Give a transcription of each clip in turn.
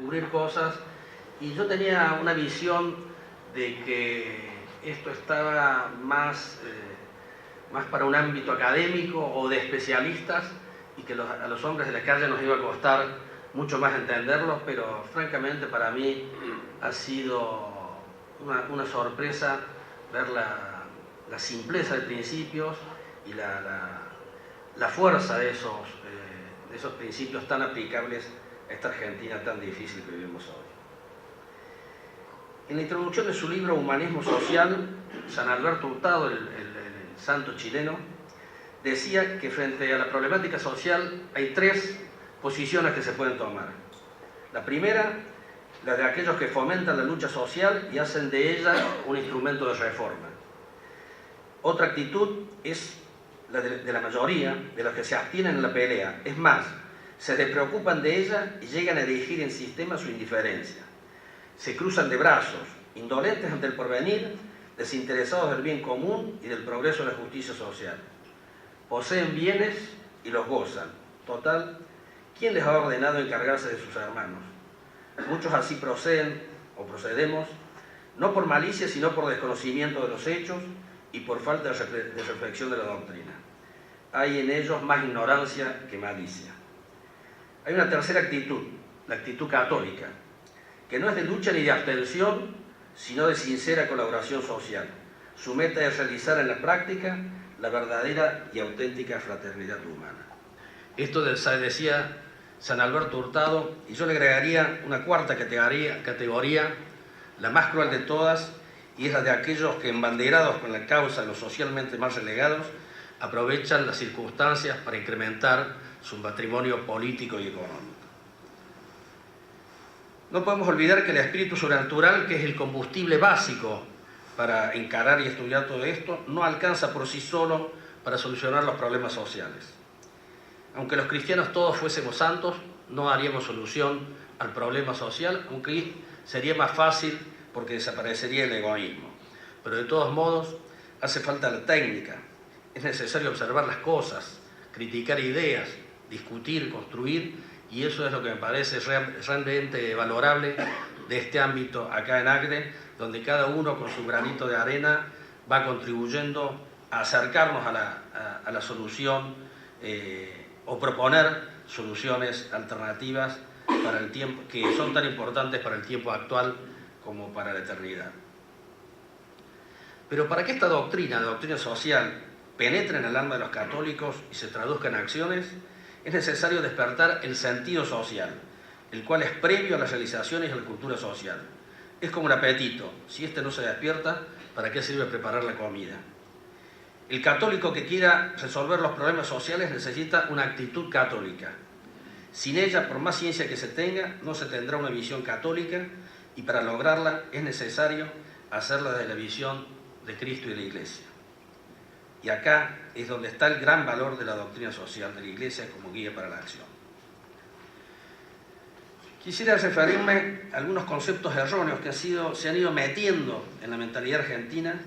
descubrir cosas, y yo tenía una visión de que esto estaba más para un ámbito académico o de especialistas, y que a los hombres de la calle nos iba a costar mucho más entenderlo, pero francamente para mí ha sido una sorpresa ver la simpleza de principios y la fuerza de esos principios tan aplicables a esta Argentina tan difícil que vivimos hoy. En la introducción de su libro Humanismo Social, San Alberto Hurtado, el santo chileno, decía que frente a la problemática social hay tres posiciones que se pueden tomar. La primera, la de aquellos que fomentan la lucha social y hacen de ella un instrumento de reforma. Otra actitud es la de la mayoría, de los que se abstienen en la pelea. Es más, se despreocupan de ella y llegan a dirigir en sistema su indiferencia. Se cruzan de brazos, indolentes ante el porvenir, desinteresados del bien común y del progreso de la justicia social. Poseen bienes y los gozan. Total, ¿quién les ha ordenado encargarse de sus hermanos? Muchos así proceden o procedemos, no por malicia, sino por desconocimiento de los hechos y por falta de reflexión de la doctrina. Hay en ellos más ignorancia que malicia. Hay una tercera actitud, la actitud católica, que no es de lucha ni de abstención, sino de sincera colaboración social. Su meta es realizar en la práctica la verdadera y auténtica fraternidad humana. Esto decía San Alberto Hurtado, y yo le agregaría una cuarta categoría, la más cruel de todas, y es la de aquellos que, embanderados con la causa de los socialmente más relegados, aprovechan las circunstancias para incrementar su patrimonio político y económico. No podemos olvidar que el espíritu sobrenatural, que es el combustible básico para encarar y estudiar todo esto, no alcanza por sí solo para solucionar los problemas sociales. Aunque los cristianos todos fuésemos santos, no daríamos solución al problema social, aunque sería más fácil porque desaparecería el egoísmo. Pero de todos modos, hace falta la técnica. Es necesario observar las cosas, criticar ideas, discutir, construir, y eso es lo que me parece realmente valorable de este ámbito acá en Acre, donde cada uno con su granito de arena va contribuyendo a acercarnos a la solución o proponer soluciones alternativas para el tiempo, que son tan importantes para el tiempo actual como para la eternidad. Pero para que esta doctrina, la doctrina social, penetre en el alma de los católicos y se traduzca en acciones, es necesario despertar el sentido social, el cual es previo a las realizaciones y a la cultura social. Es como un apetito, si este no se despierta, ¿para qué sirve preparar la comida? El católico que quiera resolver los problemas sociales necesita una actitud católica. Sin ella, por más ciencia que se tenga, no se tendrá una visión católica, y para lograrla es necesario hacerla desde la visión de Cristo y de la Iglesia. Y acá es donde está el gran valor de la doctrina social de la Iglesia como guía para la acción. Quisiera referirme a algunos conceptos erróneos que se han ido metiendo en la mentalidad argentina,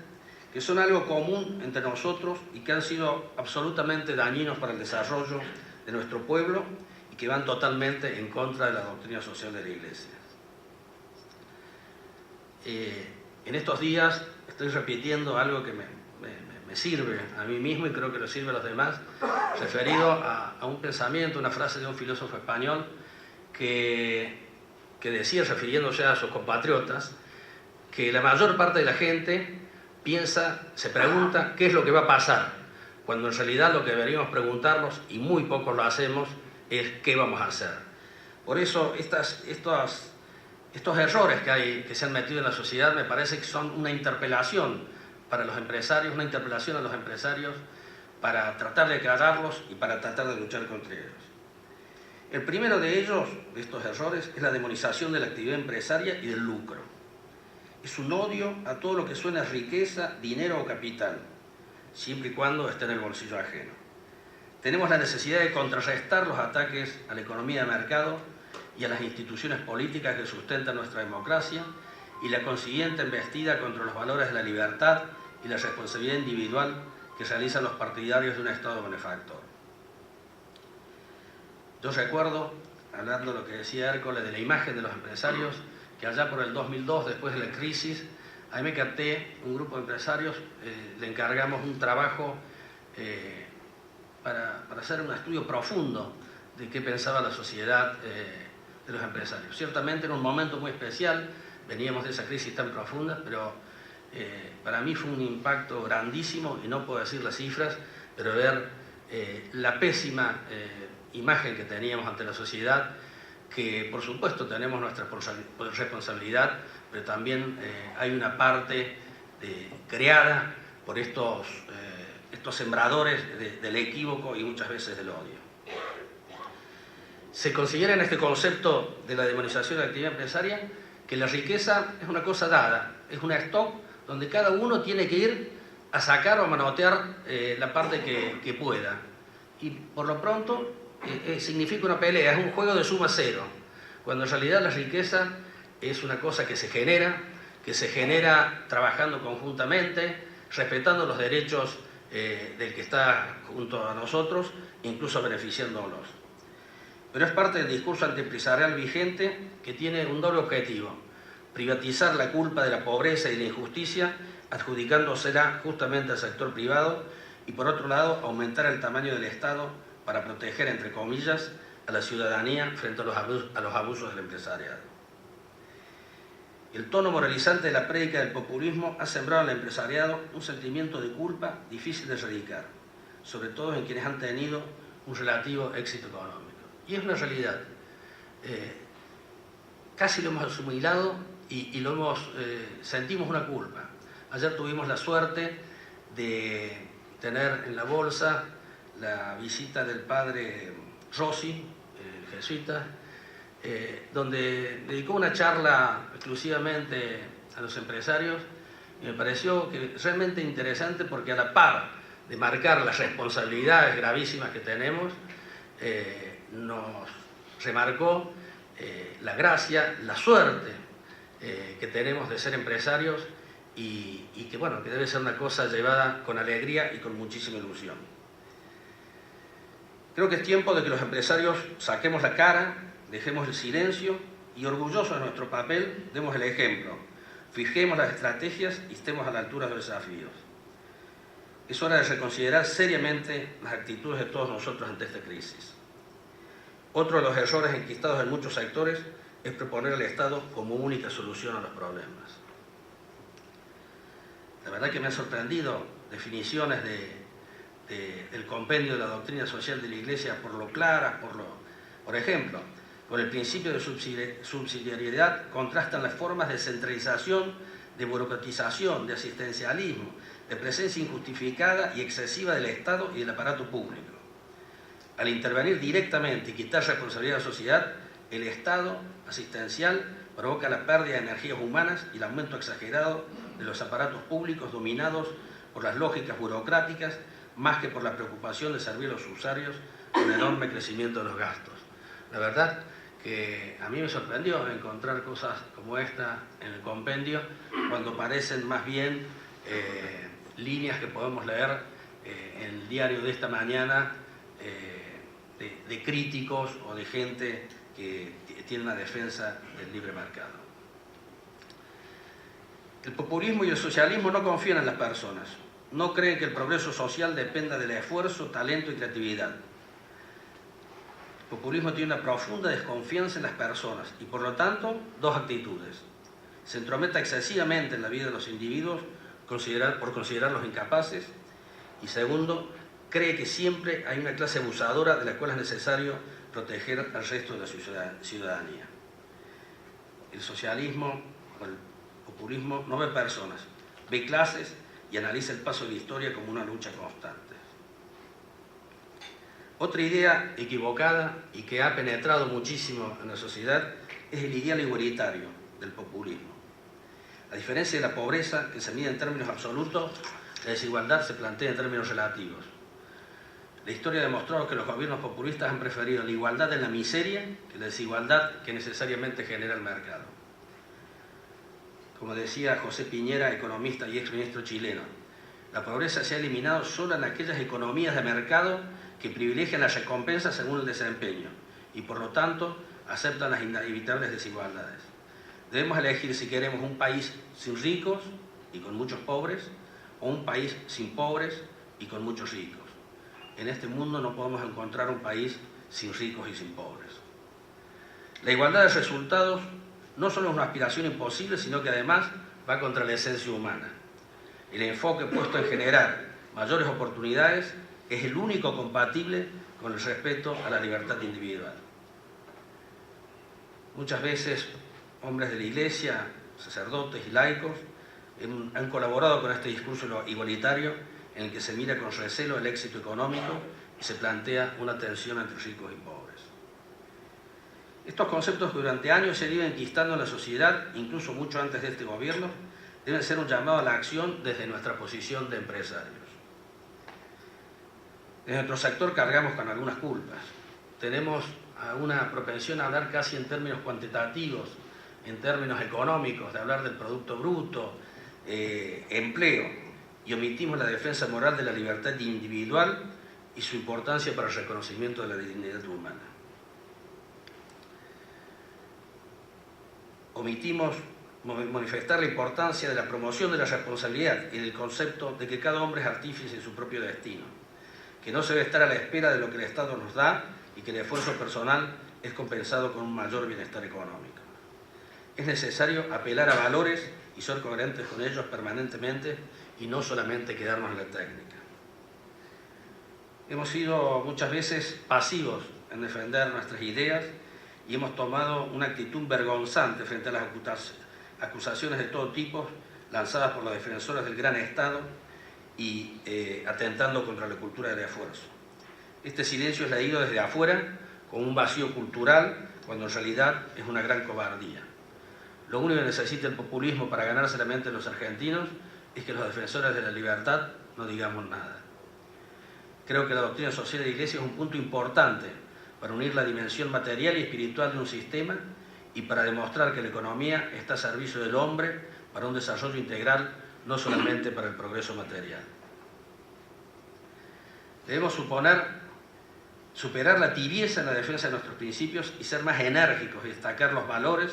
que son algo común entre nosotros y que han sido absolutamente dañinos para el desarrollo de nuestro pueblo y que van totalmente en contra de la doctrina social de la Iglesia. En estos días estoy repitiendo algo que me sirve a mí mismo y creo que lo sirve a los demás, referido a un pensamiento, una frase de un filósofo español que decía, refiriéndose a sus compatriotas, que la mayor parte de la gente se pregunta qué es lo que va a pasar, cuando en realidad lo que deberíamos preguntarnos, y muy pocos lo hacemos, es qué vamos a hacer. Por eso estos errores que se han metido en la sociedad me parece que son una interpelación para los empresarios, una interpelación a los empresarios para tratar de aclararlos y para tratar de luchar contra ellos. El primero de ellos, de estos errores, es la demonización de la actividad empresaria y del lucro. Es un odio a todo lo que suena a riqueza, dinero o capital, siempre y cuando esté en el bolsillo ajeno. Tenemos la necesidad de contrarrestar los ataques a la economía de mercado y a las instituciones políticas que sustentan nuestra democracia y la consiguiente embestida contra los valores de la libertad y la responsabilidad individual que realizan los partidarios de un Estado benefactor. Yo recuerdo hablando de lo que decía Hércules, de la imagen de los empresarios, que allá por el 2002, después de la crisis, a MKT, un grupo de empresarios, le encargamos un trabajo para hacer un estudio profundo de qué pensaba la sociedad de los empresarios. Ciertamente era un momento muy especial, veníamos de esa crisis tan profunda, pero para mí fue un impacto grandísimo, y no puedo decir las cifras, pero ver la pésima imagen que teníamos ante la sociedad, que por supuesto tenemos nuestra responsabilidad, pero también hay una parte creada por estos sembradores del equívoco y muchas veces del odio. Se considera en este concepto de la demonización de la actividad empresaria que la riqueza es una cosa dada, es una stock donde cada uno tiene que ir a sacar o a manotear la parte que pueda. Y por lo pronto significa una pelea, es un juego de suma cero, cuando en realidad la riqueza es una cosa que se genera trabajando conjuntamente, respetando los derechos del que está junto a nosotros, incluso beneficiándolos. Pero es parte del discurso antiempresarial vigente, que tiene un doble objetivo: privatizar la culpa de la pobreza y la injusticia, adjudicándosela justamente al sector privado, y por otro lado aumentar el tamaño del Estado para proteger, entre comillas, a la ciudadanía frente a los abusos del empresariado. El tono moralizante de la prédica del populismo ha sembrado en el empresariado un sentimiento de culpa difícil de erradicar, sobre todo en quienes han tenido un relativo éxito económico. Y es una realidad. Casi lo hemos asimilado y sentimos una culpa. Ayer tuvimos la suerte de tener en la bolsa la visita del padre Rossi, el jesuita, donde dedicó una charla exclusivamente a los empresarios, y me pareció que realmente interesante, porque a la par de marcar las responsabilidades gravísimas que tenemos, nos remarcó la gracia, la suerte que tenemos de ser empresarios, y que, bueno, que debe ser una cosa llevada con alegría y con muchísima ilusión. Creo que es tiempo de que los empresarios saquemos la cara, dejemos el silencio y, orgullosos de nuestro papel, demos el ejemplo, fijemos las estrategias y estemos a la altura de los desafíos. Es hora de reconsiderar seriamente las actitudes de todos nosotros ante esta crisis. Otro de los errores enquistados en muchos sectores es proponer al Estado como única solución a los problemas. La verdad que me han sorprendido definiciones del compendio de la doctrina social de la Iglesia, por lo claras, por ejemplo, con el principio de subsidiariedad contrastan las formas de centralización, de burocratización, de asistencialismo, de presencia injustificada y excesiva del Estado y del aparato público. Al intervenir directamente y quitar responsabilidad a la sociedad, el Estado asistencial provoca la pérdida de energías humanas y el aumento exagerado de los aparatos públicos dominados por las lógicas burocráticas, más que por la preocupación de servir a los usuarios con enorme crecimiento de los gastos. La verdad que a mí me sorprendió encontrar cosas como esta en el compendio, cuando parecen más bien líneas que podemos leer en el diario de esta mañana, de críticos o de gente que tiene una defensa del libre mercado. El populismo y el socialismo no confían en las personas, no creen que el progreso social dependa del esfuerzo, talento y creatividad. El populismo tiene una profunda desconfianza en las personas y, por lo tanto, dos actitudes: se entrometa excesivamente en la vida de los individuos por considerarlos incapaces, y segundo, cree que siempre hay una clase abusadora de la cual es necesario proteger al resto de la ciudadanía. El socialismo o el populismo no ve personas, ve clases y analiza el paso de la historia como una lucha constante. Otra idea equivocada y que ha penetrado muchísimo en la sociedad es el ideal igualitario del populismo. A diferencia de la pobreza, que se mide en términos absolutos, la desigualdad se plantea en términos relativos. La historia ha demostrado que los gobiernos populistas han preferido la igualdad en la miseria que la desigualdad que necesariamente genera el mercado. Como decía José Piñera, economista y exministro chileno, la pobreza se ha eliminado solo en aquellas economías de mercado que privilegian las recompensas según el desempeño y, por lo tanto, aceptan las inevitables desigualdades. Debemos elegir si queremos un país sin ricos y con muchos pobres, o un país sin pobres y con muchos ricos. En este mundo no podemos encontrar un país sin ricos y sin pobres. La igualdad de resultados no solo es una aspiración imposible, sino que además va contra la esencia humana. El enfoque puesto en generar mayores oportunidades es el único compatible con el respeto a la libertad individual. Muchas veces hombres de la Iglesia, sacerdotes y laicos han colaborado con este discurso igualitario en el que se mira con recelo el éxito económico y se plantea una tensión entre ricos y pobres. Estos conceptos que durante años se han ido enquistando en la sociedad, incluso mucho antes de este gobierno, deben ser un llamado a la acción desde nuestra posición de empresarios. En nuestro sector cargamos con algunas culpas. Tenemos una propensión a hablar casi en términos cuantitativos, en términos económicos, de hablar del Producto Bruto, empleo, y omitimos la defensa moral de la libertad individual y su importancia para el reconocimiento de la dignidad humana. Omitimos manifestar la importancia de la promoción de la responsabilidad y del concepto de que cada hombre es artífice de su propio destino, que no se debe estar a la espera de lo que el Estado nos da y que el esfuerzo personal es compensado con un mayor bienestar económico. Es necesario apelar a valores y ser coherentes con ellos permanentemente y no solamente quedarnos en la técnica. Hemos sido muchas veces pasivos en defender nuestras ideas y hemos tomado una actitud vergonzante frente a las acusaciones de todo tipo lanzadas por las defensoras del gran Estado y atentando contra la cultura del esfuerzo. Este silencio es leído desde afuera como un vacío cultural, cuando en realidad es una gran cobardía. Lo único que necesita el populismo para ganarse la mente de los argentinos es que los defensores de la libertad no digamos nada. Creo que la doctrina social de la Iglesia es un punto importante para unir la dimensión material y espiritual de un sistema y para demostrar que la economía está a servicio del hombre para un desarrollo integral, no solamente para el progreso material. Debemos superar la tibieza en la defensa de nuestros principios y ser más enérgicos y destacar los valores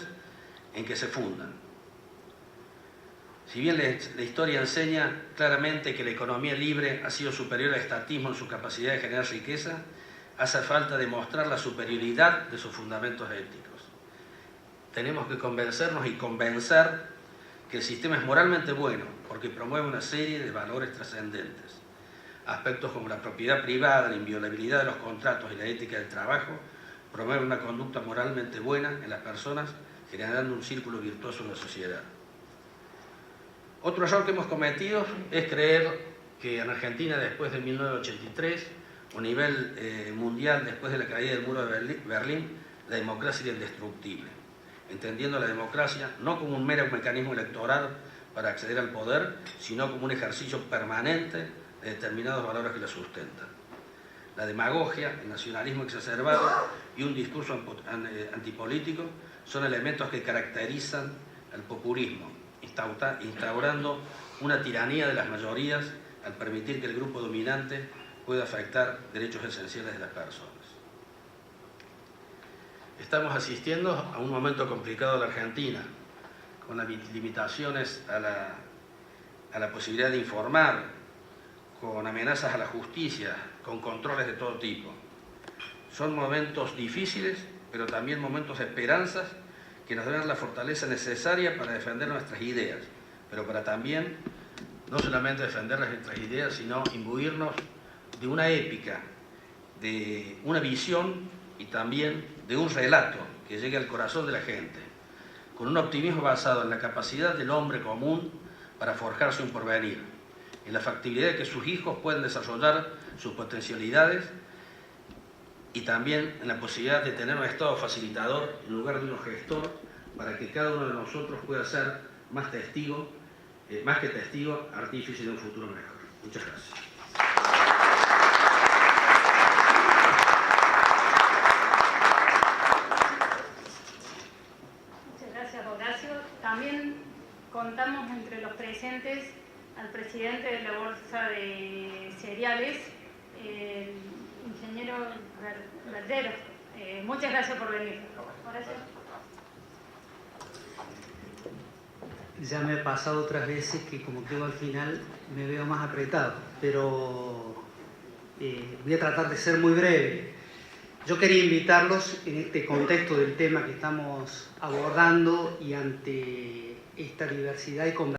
en que se fundan. Si bien la historia enseña claramente que la economía libre ha sido superior al estatismo en su capacidad de generar riqueza, hace falta demostrar la superioridad de sus fundamentos éticos. Tenemos que convencernos y convencer que el sistema es moralmente bueno porque promueve una serie de valores trascendentes. Aspectos como la propiedad privada, la inviolabilidad de los contratos y la ética del trabajo promueven una conducta moralmente buena en las personas, generando un círculo virtuoso en la sociedad. Otro error que hemos cometido es creer que en Argentina, después de 1983, o a nivel mundial, después de la caída del muro de Berlín, la democracia era indestructible, entendiendo la democracia no como un mero mecanismo electoral para acceder al poder, sino como un ejercicio permanente de determinados valores que la sustentan. La demagogia, el nacionalismo exacerbado y un discurso antipolítico son elementos que caracterizan al populismo, instaurando una tiranía de las mayorías al permitir que el grupo dominante pueda afectar derechos esenciales de las personas. Estamos asistiendo a un momento complicado de la Argentina, con las limitaciones a la posibilidad de informar, con amenazas a la justicia, con controles de todo tipo. Son momentos difíciles, pero también momentos de esperanzas que nos dan la fortaleza necesaria para defender nuestras ideas, pero para también, no solamente defender nuestras ideas, sino imbuirnos de una épica, de una visión y también de un relato que llegue al corazón de la gente, con un optimismo basado en la capacidad del hombre común para forjarse un porvenir, en la factibilidad de que sus hijos puedan desarrollar sus potencialidades y también en la posibilidad de tener un Estado facilitador en lugar de un gestor para que cada uno de nosotros pueda ser más que testigo, artífice de un futuro mejor. Muchas gracias. Muchas gracias, Horacio. También contamos entre los presentes al presidente de la Bolsa de Cereales, el ingeniero Verdero. Muchas gracias por venir. Gracias. Ya me ha pasado otras veces que como quedo al final me veo más apretado, pero voy a tratar de ser muy breve. Yo quería invitarlos en este contexto del tema que estamos abordando y ante esta diversidad y conversación